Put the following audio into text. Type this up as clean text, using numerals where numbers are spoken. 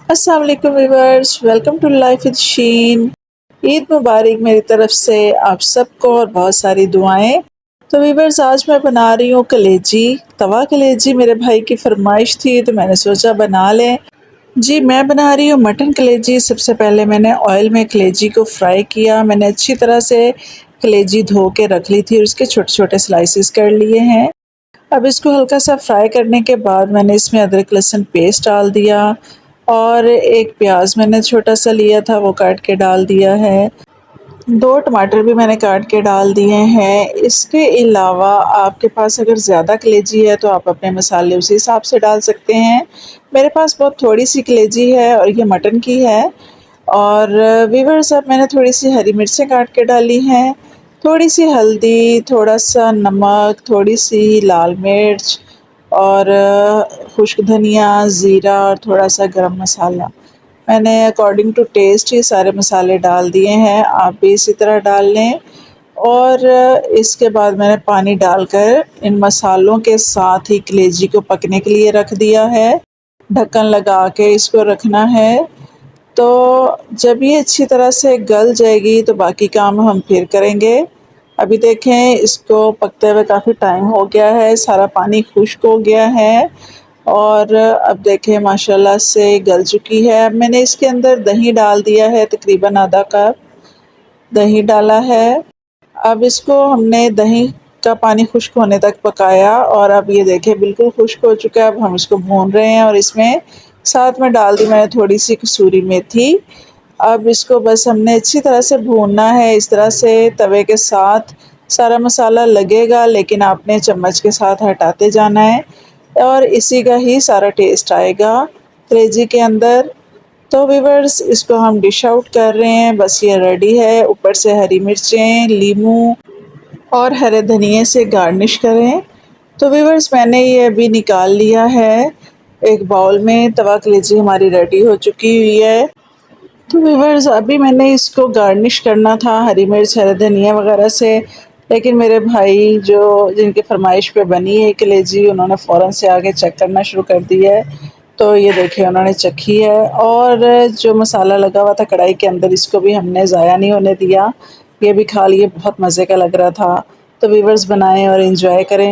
अस्सलाम वालेकुम viewers, welcome to life with Sheen. Eid मुबारक मेरी तरफ से आप सबको और बहुत सारी दुआएं। तो व्यूअर्स, आज मैं बना रही हूँ कलेजी, तवा कलेजी। मेरे भाई की फरमाइश थी तो मैंने सोचा बना लें। जी, मैं बना रही हूँ मटन कलेजी। सबसे पहले मैंने ऑयल में कलेजी को फ्राई किया। मैंने अच्छी तरह से कलेजी धो के रख ली थी और उसके छोटे छोटे स्लाइसिस कर लिए हैं। अब इसको हल्का सा फ्राई करने के बाद मैंने इसमें अदरक लहसुन पेस्ट डाल दिया और एक प्याज मैंने छोटा सा लिया था वो काट के डाल दिया है। 2 टमाटर भी मैंने काट के डाल दिए हैं। इसके अलावा आपके पास अगर ज़्यादा कलेजी है तो आप अपने मसाले उसी हिसाब से डाल सकते हैं। मेरे पास बहुत थोड़ी सी कलेजी है और ये मटन की है। और व्यूअर्स, अब मैंने थोड़ी सी हरी मिर्चें काट के डाली हैं, थोड़ी सी हल्दी, थोड़ा सा नमक, थोड़ी सी लाल मिर्च और खुश्क धनिया, ज़ीरा और थोड़ा सा गरम मसाला। मैंने अकॉर्डिंग टू टेस्ट ये सारे मसाले डाल दिए हैं, आप भी इसी तरह डाल लें। और इसके बाद मैंने पानी डालकर इन मसालों के साथ ही कलेजी को पकने के लिए रख दिया है। ढक्कन लगा के इसको रखना है। तो जब ये अच्छी तरह से गल जाएगी तो बाकी काम हम फिर करेंगे। अभी देखें, इसको पकते हुए काफ़ी टाइम हो गया है, सारा पानी खुश्क हो गया है और अब देखें माशाल्लाह से गल चुकी है। अब मैंने इसके अंदर दही डाल दिया है, तकरीबन आधा कप दही डाला है। अब इसको हमने दही का पानी खुश्क होने तक पकाया और अब ये देखें बिल्कुल खुश्क हो चुका है। अब हम इसको भून रहे हैं और इसमें साथ में डाल दी मैंने थोड़ी सी कसूरी मेथी। अब इसको बस हमने अच्छी तरह से भूनना है। इस तरह से तवे के साथ सारा मसाला लगेगा, लेकिन आपने चम्मच के साथ हटाते जाना है और इसी का ही सारा टेस्ट आएगा कलेजी के अंदर। तो व्यूअर्स, इसको हम डिश आउट कर रहे हैं। बस ये रेडी है। ऊपर से हरी मिर्चें, लीमू और हरे धनिए से गार्निश करें। तो व्यूअर्स, मैंने ये अभी निकाल लिया है एक बाउल में। तवा कलेजी हमारी रेडी हो चुकी हुई है। तो व्यूअर्स, अभी मैंने इसको गार्निश करना था हरी मिर्च, हरे धनिया वगैरह से, लेकिन मेरे भाई जो जिनकी फरमाइश पे बनी है कलेजी, उन्होंने फ़ौरन से आके चेक करना शुरू कर दिया है। तो ये देखिए उन्होंने चखी है और जो मसाला लगा हुआ था कढ़ाई के अंदर, इसको भी हमने ज़ाया नहीं होने दिया। ये भी खा लिए, बहुत मज़े का लग रहा था। तो व्यूअर्स, बनाएं और एंजॉय करें।